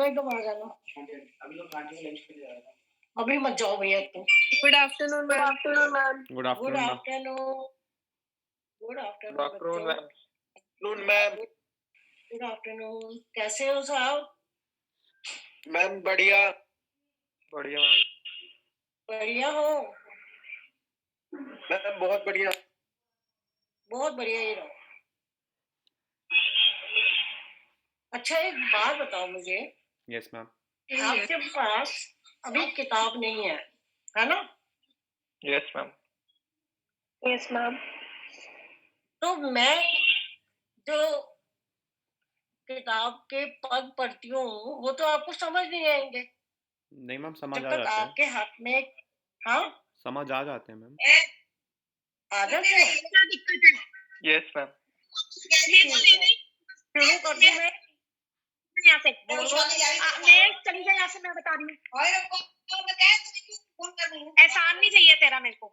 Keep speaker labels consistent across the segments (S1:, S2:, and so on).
S1: एकदम आ जाना। अभी तो कैंटीन में लंच के लिए जा रहा था। अभी मत जाओ भैया तुम।
S2: Good afternoon ma'am.
S3: Good
S1: good
S3: afternoon ma'am.
S1: Afternoon. Good afternoon
S3: afternoon
S1: बच्चों।
S3: Ma'am. Afternoon ma'am.
S1: Good afternoon. कैसे हो साहब?
S3: मैम बढ़िया। बढ़िया मैम।
S1: बढ़िया हो?
S3: मैम बहुत बढ़िया।
S1: बहुत बढ़िया ही रहो। अच्छा एक बात बताओ मुझे।
S3: Yes ma'am.
S1: आपके पास अभी किताब नहीं है ना?
S3: Yes ma'am.
S2: Yes ma'am.
S1: तो मैं जो किताब के पद पढ़ती हूँ वो तो आपको समझ नहीं आएंगे
S3: नहीं मैम, समझ
S1: जब
S3: आ
S1: तक
S3: जाते हैं।
S1: आपके हाथ में। हाँ
S3: समझ आ जाते हैं मैम।
S1: आ जाते हैं।
S2: क्या दिक्कत है?
S3: Yes ma'am.
S1: शुरू कर दूं मैं?
S2: यहाँ से
S1: बोलो।
S2: मैं चली जा यहाँ से, मैं बता रही हूँ। एहसान नहीं चाहिए तेरा मेरे को।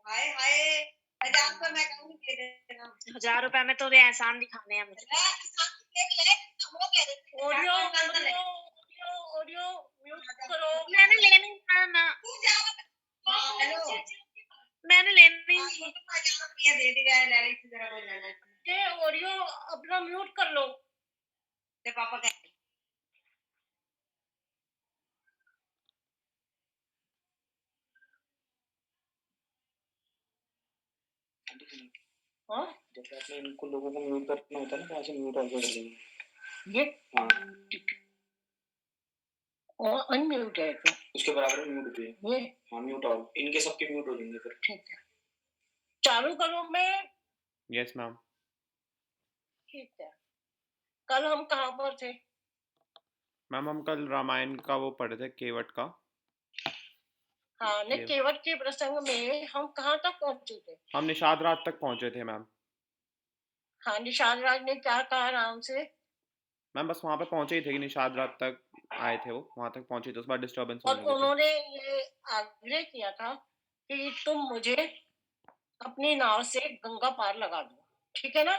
S2: 1000 रुपए में तो एहसान दिखाने हैं मुझे।
S1: ऑडियो ऑडियो म्यूट करो।
S2: मैंने लेने ही ना, मैंने लेने
S1: ये ऑडियो अपना म्यूट कर लो।
S2: पापा
S1: हाँ
S3: जैसे आपने इनको लोगों को म्यूट करना होता है ना, वहाँ से म्यूट ऑन कर देंगे।
S1: ये
S3: हाँ
S1: और अनम्यूट है तो
S3: उसके बराबर में म्यूट होती है।
S1: ये
S3: हाँ म्यूट ऑल, इनके सबके म्यूट हो जाएंगे फिर।
S1: ठीक है। चालू करो मैं।
S3: Yes ma'am.
S1: ठीक है। कल हम कहाँ पर थे?
S3: मैम हम कल रामायण का वो पढ़े थे, केवट का।
S1: हाँ ने केवट के प्रसंग में हम कहाँ तक पहुंचे थे?
S3: हम निषाद रात तक पहुंचे थे मैम।
S1: हाँ निषाद राज ने क्या कहा राम से?
S3: मैम बस वहाँ पे पहुंचे ही थे कि निषाद रात तक आए थे, वो वहाँ तक पहुंचे थे, उस बार डिस्टर्बेंस
S1: और
S3: होने लगे थे।
S1: उन्होंने ये आग्रह किया था कि तुम मुझे अपनी नाव से गंगा पार लगा दो, ठीक है ना?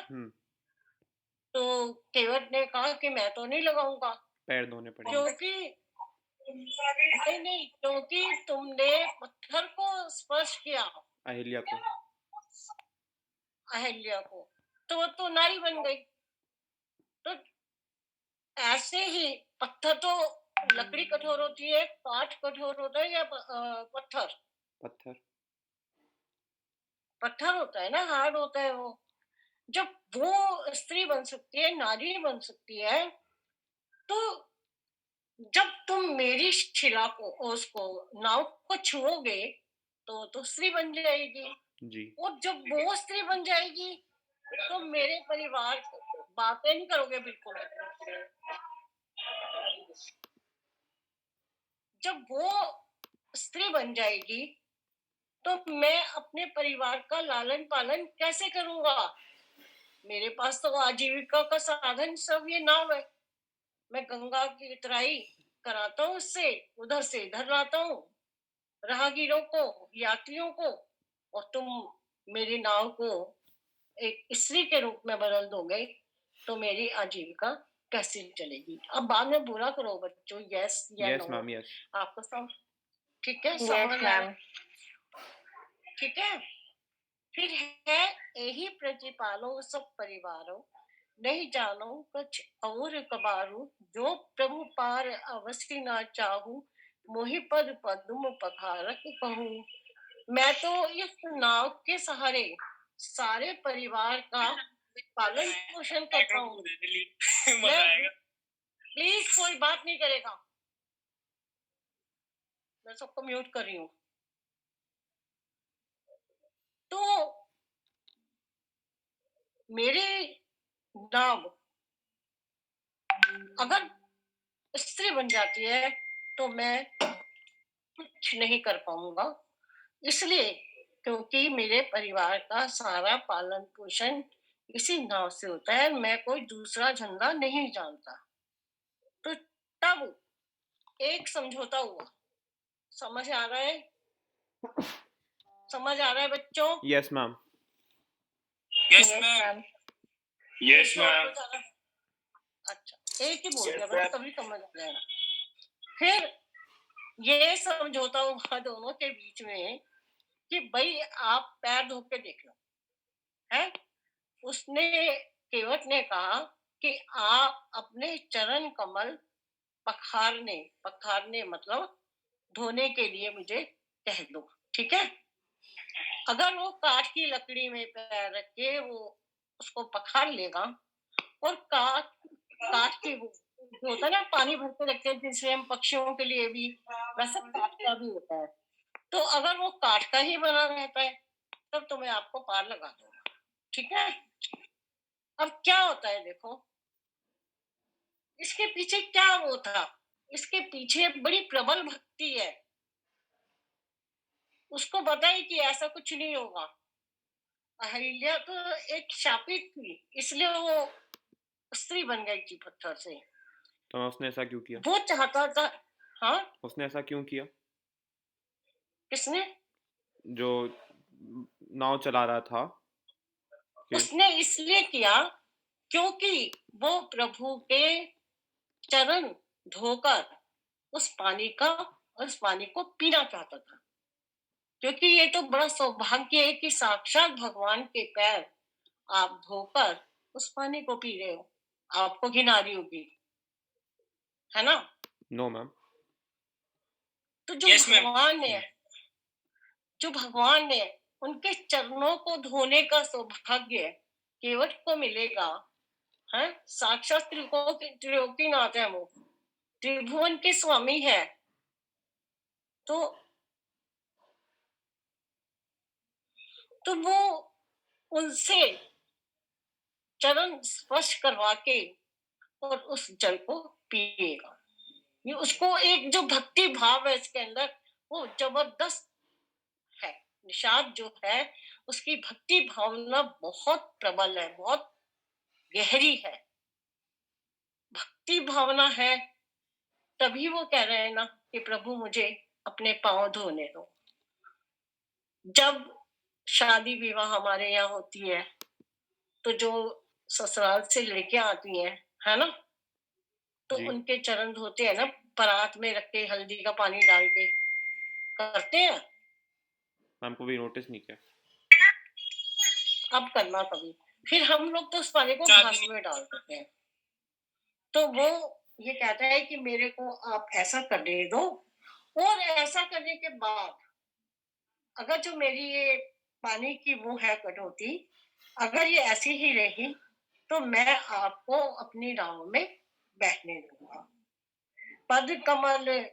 S1: तो केवट ने कहा कि मैं तो नहीं लगाऊंगा,
S3: पैर धोने पड़ेंगे।
S1: क्योंकि नहीं क्योंकि तुमने पत्थर को स्पर्श किया,
S3: अहिल्या को।
S1: अहिल्या को, तो वो तो नारी बन गई। तो ऐसे ही पत्थर तो, लकड़ी कठोर होती है, काठ कठोर होता है या पत्थर?
S3: पत्थर।
S1: पत्थर होता है ना, हार्ड होता है वो। जब वो स्त्री बन सकती है, नारी बन सकती है, तो जब तुम मेरी शिला को, उसको, नाव को छुओगे तो स्त्री बन जाएगी
S3: जी।
S1: और जब वो स्त्री बन जाएगी तो मेरे परिवार को बातें नहीं करोगे बिल्कुल। जब वो स्त्री बन जाएगी तो मैं अपने परिवार का लालन पालन कैसे करूंगा? मेरे पास तो आजीविका का साधन सब ये नाव है। मैं गंगा की उतराई कराता हूँ उससे, उधर से इधर लाता हूँ राहगीरों को, यात्रियों को, और तुम मेरी नाव को एक स्त्री के रूप में बदल दोगे तो मेरी आजीविका कैसे चलेगी? अब बाद में बुरा करो बच्चों, यस या
S3: यस
S1: नो?
S3: मैम। यस।
S1: आपको सब ठीक है?
S2: यस
S1: समझ आया?
S2: मैम।
S1: ठीक है। फिर है यही प्रतिपालो सब परिवारों, नहीं जानो कुछ और कबारू, जो प्रभु पार अवश्य ना चाहूं, मोहि पद पद्म पखारक कहूं। मैं तो इस नाव के सहारे सारे परिवार का पालन पोषण करता हूँ। प्लीज कोई बात नहीं करेगा। मैं सबको म्यूट कर रही हूँ। तो मेरी नाव अगर स्त्री बन जाती है तो मैं कुछ नहीं कर पाऊंगा, इसलिए क्योंकि मेरे परिवार का सारा पालन पोषण इसी नाव से होता है। मैं कोई दूसरा झंडा नहीं जानता। तो तब एक समझौता हुआ। समझ आ रहा है? समझ आ रहा है बच्चों?
S3: Yes ma'am.
S2: Yes ma'am.
S3: Yes ma'am.
S1: अच्छा एक ही बोल दिया बस, तभी समझ आ जाएगा। फिर ये समझौता हुआ दोनों के बीच में कि भाई आप पैर धो के देख लो, है। उसने, केवट ने कहा कि आप अपने चरण कमल पखारने, पखारने मतलब धोने के लिए मुझे कह दो, ठीक है। अगर वो काठ की लकड़ी में पैर रख के वो उसको पखार लेगा, और काठ काठ की जो होता है ना, पानी भर के रखते हैं जिससे हम पक्षियों के लिए भी, वैसे काठ का भी होता है। तो अगर वो काठ का ही बना रहता है तब तो मैं आपको पार लगा दूंगा, ठीक है। अब क्या होता है देखो, इसके पीछे क्या वो था, इसके पीछे बड़ी प्रबल भक्ति है। उसको पता है कि ऐसा कुछ नहीं होगा। अहिल्या तो एक शापित थी, इसलिए वो स्त्री बन गई थी पत्थर से।
S3: तो उसने ऐसा क्यों किया?
S1: वो चाहता था। हाँ,
S3: उसने ऐसा क्यों किया?
S1: किसने?
S3: जो नाव चला रहा था कि
S1: उसने इसलिए किया क्योंकि वो प्रभु के चरण धोकर उस पानी को पीना चाहता था। क्योंकि ये तो बड़ा सौभाग्य है कि साक्षात भगवान के पैर आप धोकर उस पानी को पी रहे हो। आपको घिन आ रही होगी, है ना।
S3: No ma'am.
S1: तो जो
S2: Yes, ma'am.
S1: भगवान ने उनके चरणों को धोने का सौभाग्य केवट को मिलेगा, है। साक्षात त्रिलोकीनाथ है, वो त्रिभुवन के स्वामी है। तो वो उनसे चरण स्पर्श करवा के और उस जल को पिएगा। ये उसको एक जो भक्ति भाव है इसके अंदर, वो जबरदस्त है। निषाद जो है उसकी भक्ति भावना बहुत प्रबल है, बहुत गहरी है। भक्ति भावना है तभी वो कह रहे हैं ना कि प्रभु मुझे अपने पांव धोने दो। जब शादी विवाह हमारे यहाँ होती है तो जो ससुराल से लेके आती है ना, तो
S3: जी।
S1: उनके चरण धोते हैं ना, परात में रख के हल्दी का पानी डाल के करते हैं।
S3: मैम को भी नोटिस नहीं किया।
S1: अब करना कभी। फिर हम लोग तो उस पानी को
S2: शादी
S1: घास में डाल देते हैं। तो वो ये कहता है कि मेरे को आप ऐसा करने दो, और ऐसा करने के बाद अगर जो मेरी ये पानी की वो है कटौती, अगर ये ऐसी ही रही तो मैं आपको अपनी नाव में बैठने दूंगा। पद कमल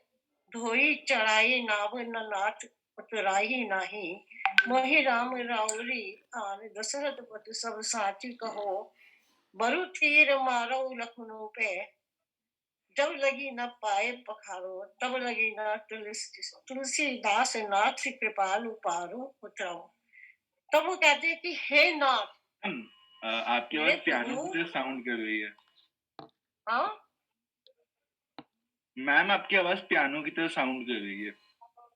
S1: धोई चढ़ाई नाव न नाथ उतराही नाही, मोहि राम राउरी आन दशरथ पति सब साची कहो, बरु तीर मारो लखनऊ पे, जब लगी न पाए पखारो, तब लगी न तुलसीदास नाथ कृपालु पारो उतराओ। तब वो कहते हैं कि हे नाथ।
S4: आपकी आवाज पियानो की तरह साउंड कर रही है।
S1: हाँ,
S4: मैम आपकी आवाज पियानो की तरह साउंड कर रही है।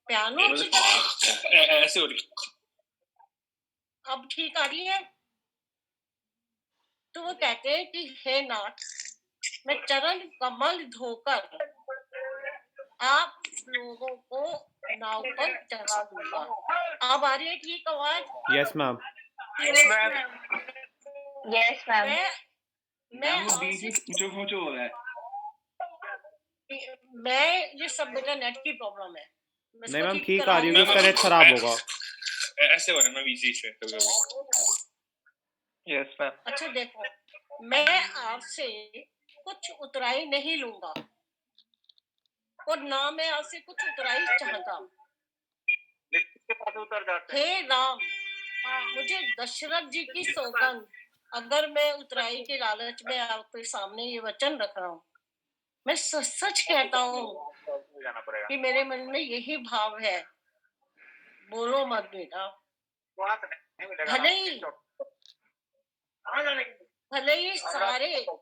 S1: पियानो की तरह
S2: ऐसे हो रही।
S1: अब ठीक आ रही है। तो वो कहते हैं कि हे नाथ, मैं चरण कमल धोकर आप लोगों को नाव पर चढ़ा दूंगा। अब आ रही है ठीक आवाज?
S3: Yes ma'am.
S2: Yes, ma'am.
S5: Yes, ma'am.
S1: मैं
S4: मैम वो बीच
S1: आपसे
S4: में पूछो खोचो हो रहा है।
S1: ये सब बेटा नेट की प्रॉब्लम है। मैं
S3: नहीं
S1: इसको
S3: मैम
S1: ठीक
S3: ठीक
S1: करा
S3: आ रही
S1: रही
S3: होगी,
S1: हूँ।
S3: उसका नेट खराब होगा।
S2: ऐसे हो रहा है, मैं बीच बीच में कभी-कभी। Yes, ma'am.
S1: अच्छा देखो, मैं आपसे कुछ उतराई नहीं लूंगा और ना मैं आपसे कुछ उतराई चाहता।
S2: उतर जाते
S1: हे राम, मुझे दशरथ जी की सौगंध, अगर मैं उतराई के लालच में आपके सामने ये वचन रख रहा हूँ, मैं सच सच कहता हूँ
S2: जाना पड़ेगा।
S1: कि मेरे मन में यही भाव है। बोलो मत बेटा।
S2: वहाँ से नहीं मिलेगा।
S1: भले ही सारे देखो,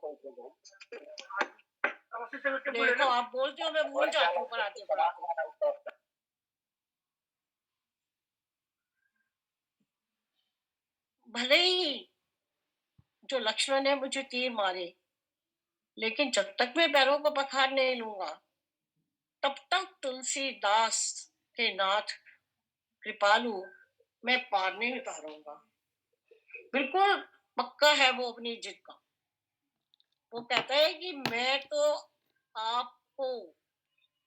S1: आप बोलते हो मैं भूल जाती हूँ पढ़ाते पढ़ाते। भले ही जो लक्ष्मण ने मुझे तीर मारे, लेकिन जब तक मैं पैरों को पखार नहीं लूंगा तब तक तुलसीदास के नाथ कृपालु मैं पार नहीं उतारूंगा। बिल्कुल पक्का है वो अपनी जिद का। वो कहता है कि मैं तो आपको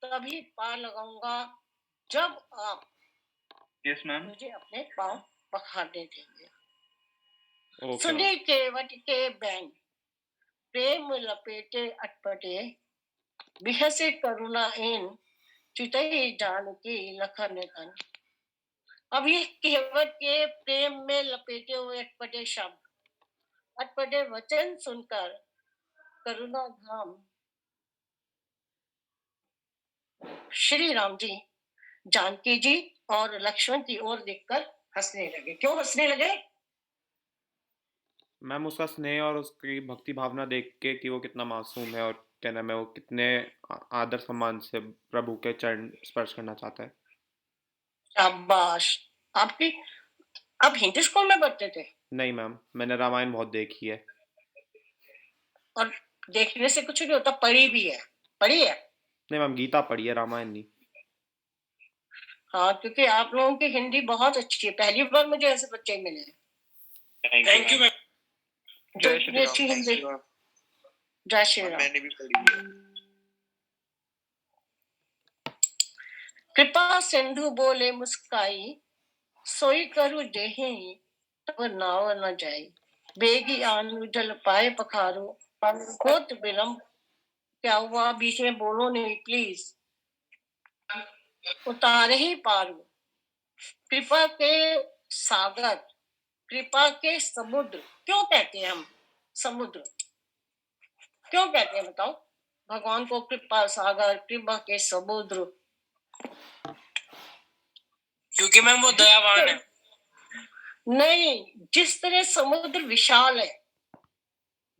S1: तभी पार लगाऊंगा जब आप
S4: यस मैम।
S1: मुझे अपने पाँव पखारने देंगे।
S3: ओके
S1: सुनी केवट के बैंड, प्रेम लपेटे अटपटे, बिहसे करुणा इन, चितई जानकी लखन तन। अब ये केवट के प्रेम में लपेटे हुए अटपटे शब्द, अटपटे वचन सुनकर करुणा धाम श्री राम जी जानकी जी और लक्ष्मण की ओर देखकर हंसने लगे। क्यों हंसने लगे?
S3: मैम उसका स्नेह और उसकी भक्ति भावना देख के कि वो कितना मासूम है और क्या नाम है वो कितने आदर सम्मान से प्रभु के चरण स्पर्श करना चाहता है।
S1: शाबाश। आपकी आप हिंदी स्कूल में पढ़ते थे?
S3: नहीं मैम, मैंने रामायण बहुत देखी है।
S1: और देखने से कुछ नहीं होता, पढ़ी भी है। पढ़ी है?
S3: नहीं मैम, गीता पढ़ी है, रामायण नहीं।
S1: हाँ, क्योंकि आप लोगों की हिंदी बहुत अच्छी है। पहली बार मुझे ऐसे बच्चे मिले हैं।
S2: Thank you ma'am.
S1: जो इतनी अच्छी हिंदी। जय श्री राम।
S2: मैंने भी पढ़ी है।
S1: कृपा सिंधु बोले मुस्काई, सोई करू जेहि तब नाव न जाई, बेगी आनु जल पाए पखारो, होत विलम्ब। क्या हुआ? बीच में बोलो नहीं प्लीज। उतारे ही पारू, कृपा के सागर, कृपा के समुद्र। क्यों कहते हैं हम समुद्र? क्यों कहते हैं बताओ? भगवान को कृपा सागर, कृपा के समुद्र।
S2: क्योंकि मैम वो दयावान है।
S1: नहीं, जिस तरह समुद्र विशाल है,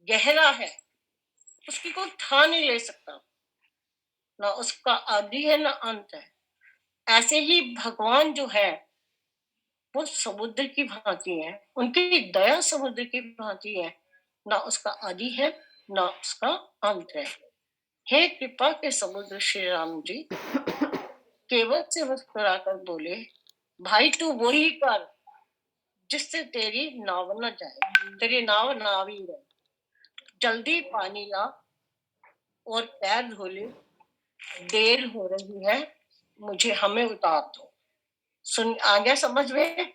S1: गहरा है, उसकी कोई था नहीं ले सकता, ना उसका आदि है ना अंत है। ऐसे ही भगवान जो है वो समुद्र की भांति है। उनकी दया समुद्र की भांति है, ना उसका आदि है ना उसका अंत है। हे कृपा के समुद्र श्री राम जी केवल से मुस्कुराकर बोले, भाई तू वही कर जिससे तेरी नाव न जाए, तेरी नाव नावी रहे। जल्दी पानी ला और पैर धो ले, देर हो रही है, मुझे हमें उतार दो। सुन आ गया समझ में?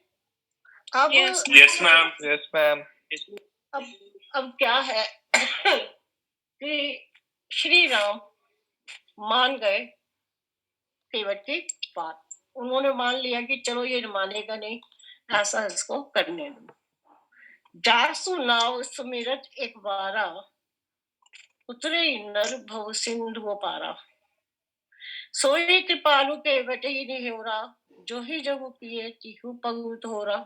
S1: अब
S2: यस मैम। Yes ma'am.
S1: अब क्या है कि श्री राम मान गए केवट की बात। उन्होंने मान लिया कि चलो ये मानेगा नहीं, ऐसा इसको करने दो। जासु नाव सुमिरत एक बारा, उतरे नर भव सिंधु पारा। सोई कृपालु केवट ही निहोरा, जो ही जगु किए तिहु पगु तोरा।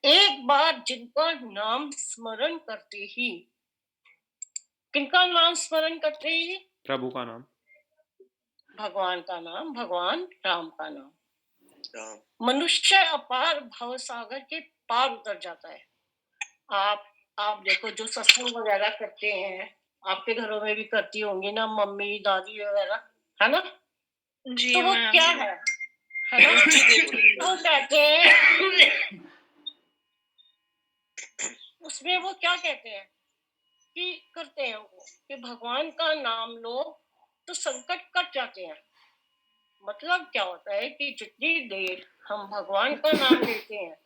S1: एक बार जिनका नाम स्मरण करते ही, किनका नाम स्मरण करते ही?
S3: प्रभु का नाम,
S1: भगवान का नाम, भगवान राम का नाम, मनुष्य अपार भव सागर के पार उतर जाता है। आप देखो जो सत्संग वगैरह करते हैं, आपके घरों में भी करती होंगी ना मम्मी दादी वगैरह, है ना?
S5: जी
S1: तो वो क्या है ना? वो कहते हैं उसमें वो क्या कहते हैं कि करते हैं वो कि भगवान का नाम लो तो संकट कट जाते हैं। मतलब क्या होता है कि जितनी देर हम भगवान का नाम लेते हैं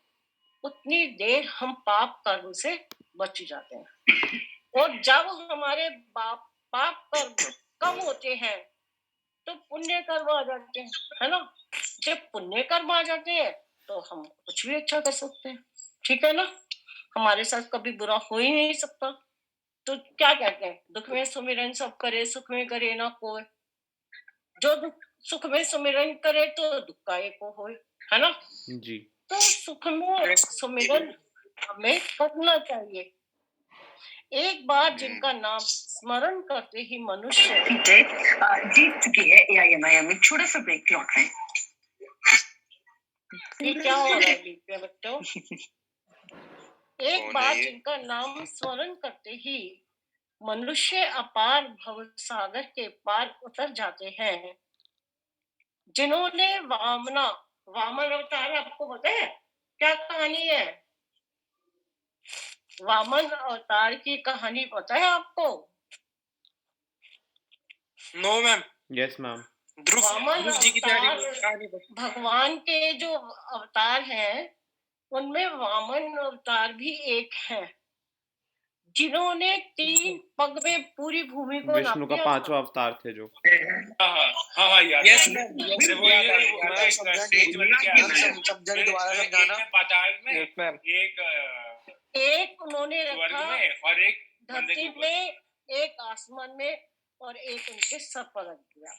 S1: उतनी देर हम पाप कर्म से बच जाते हैं। और जब हमारे पाप कर्म कम होते हैं तो पुण्य कर्म आ जाते हैं, है ना? जब पुण्य कर्म आ जाते हैं तो हम कुछ भी अच्छा कर सकते हैं, ठीक है ना? हमारे साथ कभी बुरा हो ही नहीं सकता। तो क्या कहते हैं, दुख में सुमिरन सब करे, सुख में करे ना कोई। जो सुख में सुमिरन करे तो दुख का एक होए, है ना?
S3: जी।
S1: तो सुख में सुमिरन हमें करना चाहिए। एक बार जिनका नाम स्मरण करते ही मनुष्य
S6: जीत चुकी है AIMIM में। छोटा सा ब्रेक क्लॉक है।
S1: ये क्या हो रहा है बीच में बच्चों? एक बार जिनका नाम स्मरण करते ही मनुष्य अपार भव सागर के पार उतर जाते हैं। जिन्होंने वामन अवतार, आपको पता है क्या कहानी है? वामन अवतार की कहानी पता है आपको?
S2: No ma'am.
S3: Yes ma'am.
S1: Vaman
S2: Dhruv ji की
S1: अवतार
S2: कहानी
S1: भगवान के जो अवतार हैं उनमें वामन अवतार भी एक है, जिन्होंने 3 पग में पूरी भूमि को नाप
S3: विष्णु का
S1: दिया था।
S3: 5वां अवतार थे जो।
S2: हाँ याद
S7: यस
S2: है।
S7: मैम,
S2: जैसे वो ये
S7: दोबारा
S2: एक
S7: समझाना
S2: स्टेज बन के
S4: मैम,
S2: आते हैं।
S7: समझाना दोबारा
S2: एक
S7: समझाना।
S2: में पाताल में,
S7: यस मैम,
S2: एक
S1: उन्होंने
S2: स्वर्ग
S1: रखा
S2: में और एक बंदे के
S1: धरती
S2: ऊपर।
S1: में, एक आसमान में और एक उनके सर पर रख दिया।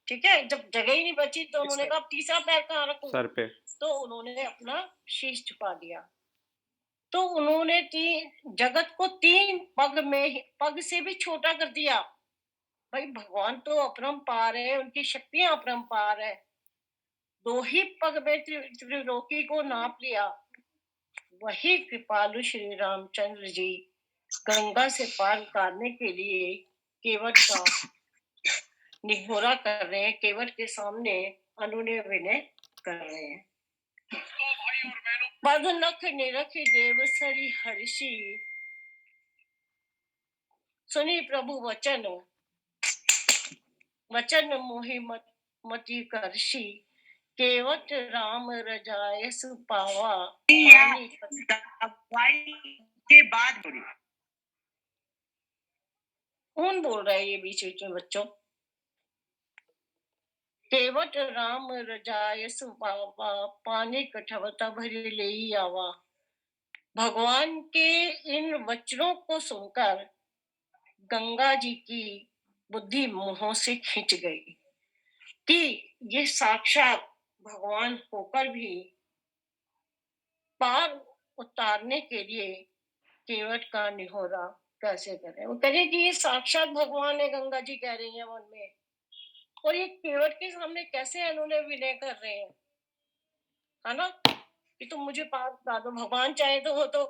S1: ठीक है, जब जगह ही नहीं बची तो उन्होंने कहा तीसरा पैर कहाँ रखूं?
S3: सर पे।
S1: तो उन्होंने अपना शीश झुका दिया। तो उन्होंने जगत को 3 पग से भी छोटा कर दिया। भाई भगवान तो अपरंपार है, उनकी शक्तियां अपरंपार है। 2 ही पग में त्रिलोकी को नाप लिया। वही कृपालु श्री रामचंद्र जी गंगा से पार उतारने के लिए केवट का निहोरा कर रहे हैं, केवट के सामने अनुनय विनय कर रहे हैं। पद नख निरख देव सरी हर्षि, सुनी प्रभु वचन, वचन मोहि मति करषि, केवट राम रजाय सुपावा।
S6: दवाई के बाद बोली।
S1: कौन बोल रहा है ये बीच बीच में बच्चों? केवट राम रजाय सुपावा, पानी कठवता भरी ले आवा। भगवान के इन वचनों को सुनकर गंगा जी की बुद्धि मुंहों से खिंच गई कि ये साक्षात भगवान होकर भी पार उतारने के लिए केवट का निहोरा कैसे करें। वो कह रहे कि ये साक्षात भगवान है, गंगा जी कह रही है मन में, और ये केवट के सामने कैसे अनुनय विनय कर रहे हैं, है ना, कि तुम मुझे पार उतार दो। भगवान चाहे तो वो तो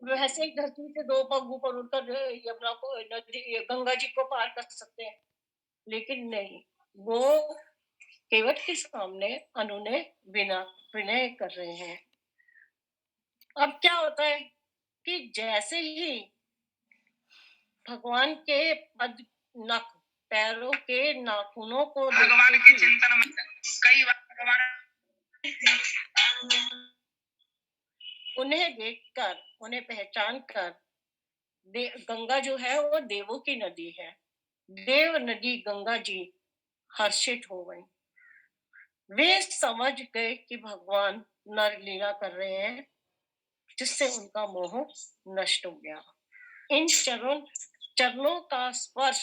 S1: वैसे ही धरती से 2 पग ऊपर उठकर यमुना को, नदी गंगा जी को पार कर सकते हैं, लेकिन नहीं, वो केवट के सामने अनुनय विनय कर रहे हैं। अब क्या होता है कि जैसे ही भगवान के पैरों के नाखूनों को
S6: भगवान के चिंतन में कई बार भगवान
S1: उन्हें देखकर, उन्हें पहचान कर, गंगा जो है वो देवों की नदी है, देव नदी गंगा जी हर्षित हो गई। वे समझ गए कि भगवान नर लीला कर रहे हैं, जिससे उनका मोह नष्ट हो गया। इन चरणों का स्पर्श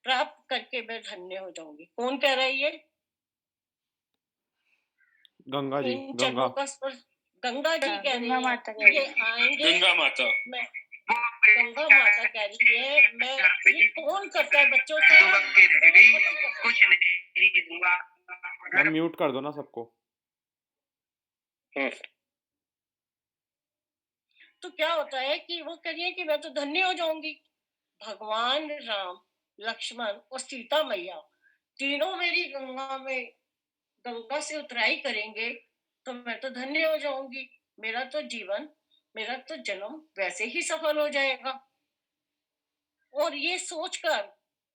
S1: प्राप्त करके मैं धन्य हो जाऊंगी। कौन कह रहा है ये?
S3: गंगा जी।
S1: इन चरणों का स्पर्श गंगा जी कह रही
S5: गंगा
S1: है।
S5: माता कह रही
S1: ये आएंगे,
S2: गंगा माता।
S1: मैं गंगा माता कह रही है। मैं ये कौन करता है बच्चों से?
S6: कुछ नहीं हुआ।
S3: मैम म्यूट कर दो ना सबको।
S1: तो क्या होता है कि वो कह रही है कि मैं तो धन्य हो जाऊंगी। भगवान राम, लक्ष्मण और सीता मैया तीनों मेरी गंगा से उतराई करेंगे तो मैं तो धन्य हो जाऊंगी। मेरा तो जीवन, मेरा तो जन्म वैसे ही सफल हो जाएगा। और ये सोचकर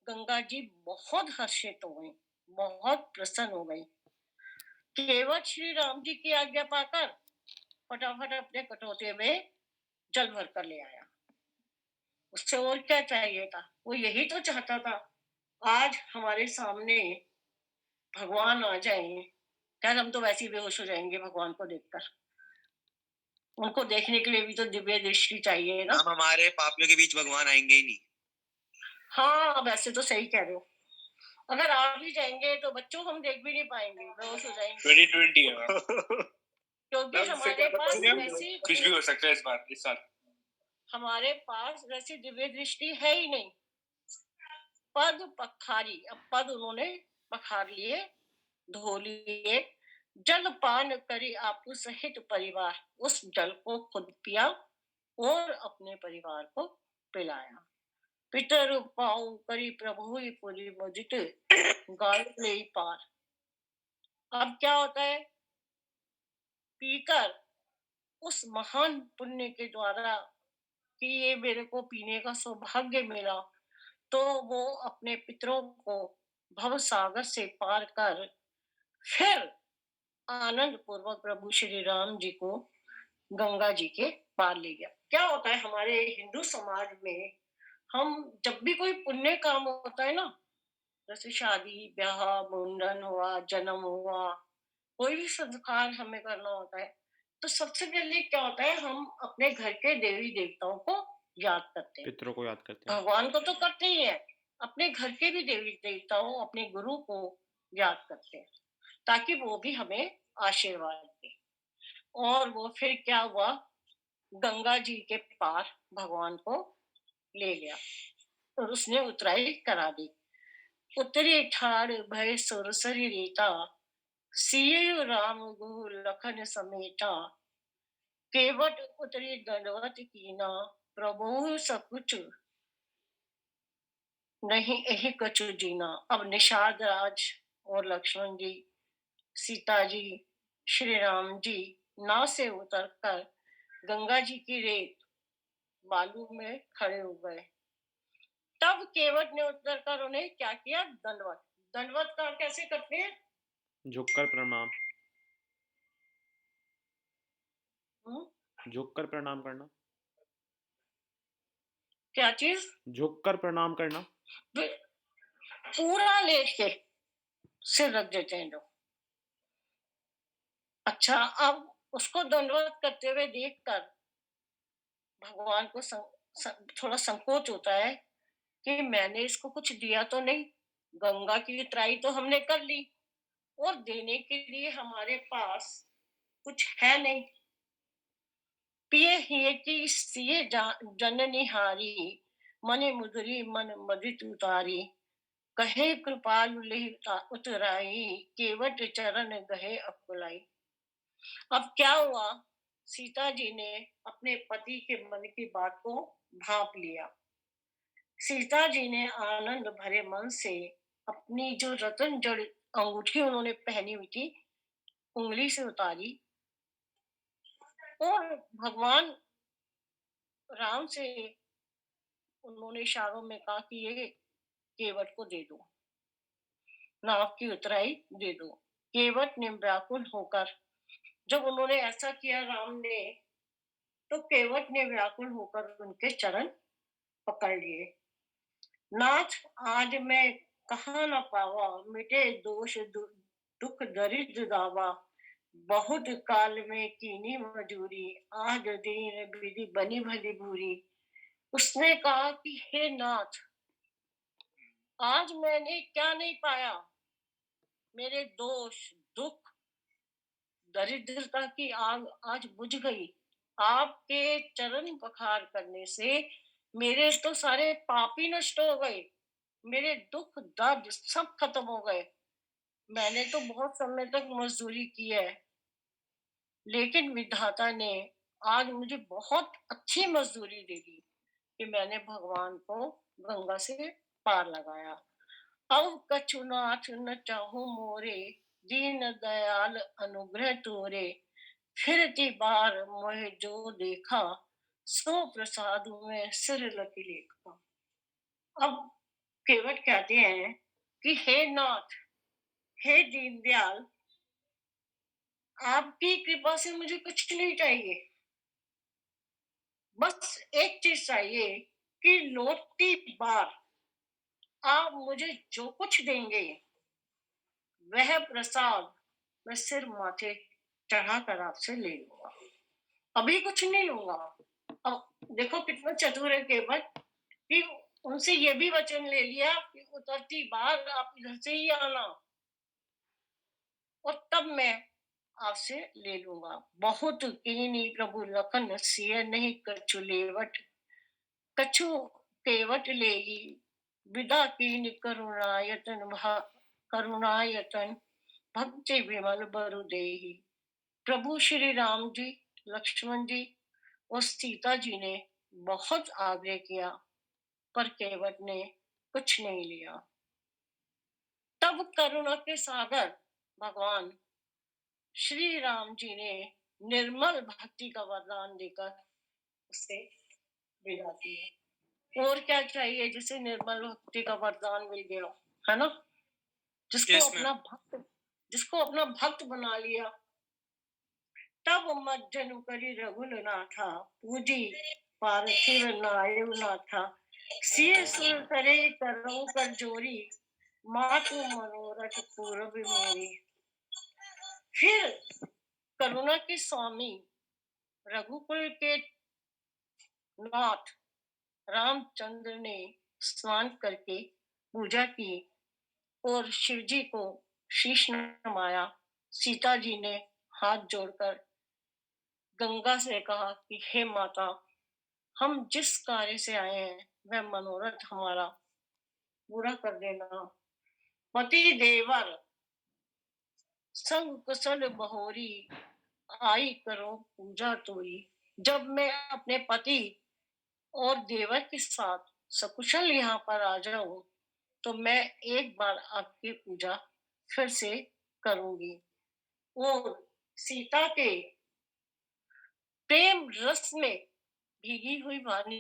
S1: गंगा जी बहुत हर्षित हो गई, बहुत प्रसन्न हो गई। केवट श्री राम जी की आज्ञा पाकर फटाफट अपने कटोरे में जल भर कर ले आया। उससे और क्या चाहिए था? वो यही तो चाहता था आज हमारे सामने भगवान आ जाएं। खैर हम तो वैसे ही बेहोश हो जाएंगे भगवान को देखकर। उनको देखने के लिए भी तो दिव्य दृष्टि चाहिए ना।
S7: हम हमारे पापियों के बीच भगवान आएंगे ही नहीं।
S1: हाँ वैसे तो सही कह रहे हो। अगर आ भी जाएंगे तो बच्चों हम देख भी नहीं पाएंगे, बेहोश हो जाएंगे।
S2: 2020 है
S1: क्योंकि हमारे पास वैसी
S2: कुछ भी हो सकता है इस साल।
S1: हमारे पास वैसी दिव्य दृष्टि है ही नहीं। पद पखारी, अब पद उन्होंने पखार लिए, धो लिए, जल पान करी आपू सहित परिवार, उस जल को खुद पिया और अपने परिवार को पिलाया। पितर पाऊ करी प्रभु ही पूरी मुदित गाय ले पार। अब क्या होता है, पीकर उस महान पुण्य के द्वारा कि ये मेरे को पीने का सौभाग्य मिला, तो वो अपने पितरों को भव सागर से पार कर फिर आनंद पूर्वक प्रभु श्री राम जी को गंगा जी के पार ले गया। क्या होता है हमारे हिंदू समाज में, हम जब भी कोई पुण्य काम होता है ना, जैसे शादी ब्याह मुंडन हुआ, जन्म हुआ, कोई भी संस्कार हमें करना होता है, तो सबसे पहले क्या होता है, हम अपने घर के देवी देवताओं को याद करते हैं।
S3: पितरों को याद करते हैं।
S1: भगवान को तो करते ही है, अपने घर के भी देवी देवताओं, अपने गुरु को याद करते हैं, ताकि वो भी हमें आशीर्वाद दे। और वो फिर क्या हुआ, गंगा जी के पार भगवान को ले गया और उसने उतराई करा दी। उतरी ठाड़ भय सुरसरी रीता, सिय राम गु लखन समेटा, केवट उतरी दंडवत कीना, प्रभु सकुच नहीं यही कछु जीना। अब निषाद राज और लक्ष्मण जी, सीता जी, श्री राम जी नाव से उतरकर गंगा जी की रेत बालू में खड़े हो गए। तब केवट ने उतरकर उन्हें क्या किया, दंडवत। दंडवत का कैसे करते हैं,
S3: झुककर प्रणाम। झुककर प्रणाम करना।
S1: क्या चीज,
S3: झुककर प्रणाम करना।
S1: पूरा लेट के सिर रख देते हैं लोग। अच्छा, अब उसको दंडवत करते हुए देखकर भगवान को थोड़ा संकोच होता है कि मैंने इसको कुछ दिया तो नहीं, गंगा की उतराई तो हमने कर ली और देने के लिए हमारे पास कुछ है नहीं। पिए हिए की सिए जननी हारी, मने मुदरी मन मदित उतारी, कहे कृपालु लेहि उतराई, केवट चरण गहे अकुलाई। अब क्या हुआ, सीता जी ने अपने पति के मन की बात को भांप लिया। सीता जी ने आनंद भरे मन से अपनी जो रतन जड़ अंगूठी उन्होंने पहनी हुई थी, उंगली से उतारी और भगवान राम से उन्होंने इशारों में कहा कि ये केवट को दे दो, नाव की उतराई दे दो। केवट ने व्याकुल होकर, जब उन्होंने ऐसा किया राम ने, तो केवट ने व्याकुल होकर उनके चरण पकड़ लिए। नाथ आज मैं कहा न पावा, मिटे दोष दुख दरिद्र दावा, बहुत काल में कीनी मजूरी, आज दीन विधि बनी भली बुरी। उसने कहा कि हे नाथ, आज मैंने क्या नहीं पाया, मेरे दोष दुख दरिद्रता की आग आज बुझ गई। आपके चरण पखार करने से मेरे तो सारे पाप ही नष्ट हो गए, मेरे दुख दर्द सब खत्म हो गए। मैंने तो बहुत समय तक मजदूरी की है, लेकिन विधाता ने आज मुझे बहुत अच्छी मजदूरी दे दी कि मैंने भगवान को गंगा से पार लगाया। अब कछुनाथ न चाहू मोरे, दीन दयाल अनुग्रह तोरे, फिरती बार मोहे जो देखा, सो प्रसाद में सिर लकी लेखा। अब केवट कहते हैं कि हे नाथ, हे दीनदयाल, आपकी कृपा से मुझे कुछ नहीं चाहिए, बस एक चीज चाहिए कि लौटती बार आप मुझे जो कुछ देंगे वह प्रसाद मैं सिर माथे चढ़ाकर आपसे ले लूंगा, अभी कुछ नहीं लूंगा। अब देखो कितना चतुर है केवट, कि उनसे ये भी वचन ले लिया कि उतरती बार आप इधर से ही आना और तब मैं आपसे ले लूंगा। बहुत कीनी प्रभु लखन सिय नहीं कछु लेवट, कछु केवट ले विदा कीन करुणायतन करुणायतन, भक्ति विमल बरु देहि। प्रभु श्री राम जी, लक्ष्मण जी और सीता जी ने बहुत आग्रह किया, पर केवट ने कुछ नहीं लिया। तब करुणा के सागर भगवान श्री राम जी ने निर्मल भक्ति का वरदान देकर उसे विदा किया। और क्या चाहिए जिसे निर्मल भक्ति का वरदान मिल गया, है ना? जिसको अपना भक्त बना लिया। तब मज्जनु करी रघुल नाथा, पूजी पार्थिव नायु नाथा, सिय सुर करे करो कर जोरी, मातु मनोरथ पूरब मेरी। फिर करुणा के स्वामी रघुकुल के नाथ रामचंद्र ने स्नान करके पूजा की और शिव जी को शीश नवाया। सीता जी ने हाथ जोड़कर गंगा से कहा कि हे माता, हम जिस कार्य से आए हैं वह मनोरथ हमारा पूरा कर देना। पति देवर संग कुशल बहोरी, आई करो पूजा तोरी। जब मैं अपने पति और देवर के साथ सकुशल यहाँ पर आ जाऊं तो मैं एक बार आपकी पूजा फिर से करूंगी। और सीता के प्रेम रस में भीगी हुई वाणी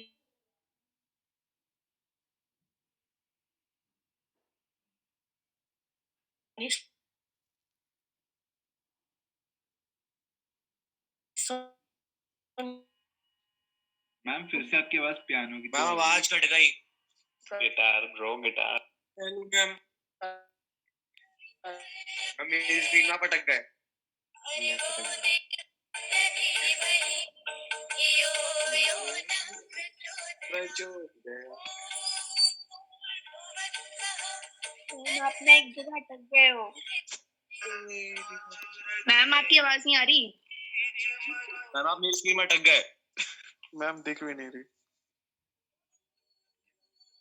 S4: मैम फिर से आपकी आवाज पियानो की
S7: मैम आवाज कट गई।
S2: Guitar bro, guitar.
S7: मैम मेरी स्क्रीन में पटक गए।
S5: अपना एक जगह अटक गए हो। मैम आपकी आवाज नहीं आ रही।
S7: मैम आप मेरी स्क्रीन में अटक गए।
S2: मैम दिख भी नहीं रही।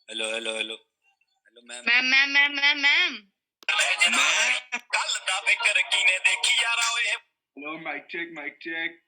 S7: Hello hello hello hello ma'am.
S5: Ma'am ma'am ma'am ma'am ma'am
S4: hello mic check.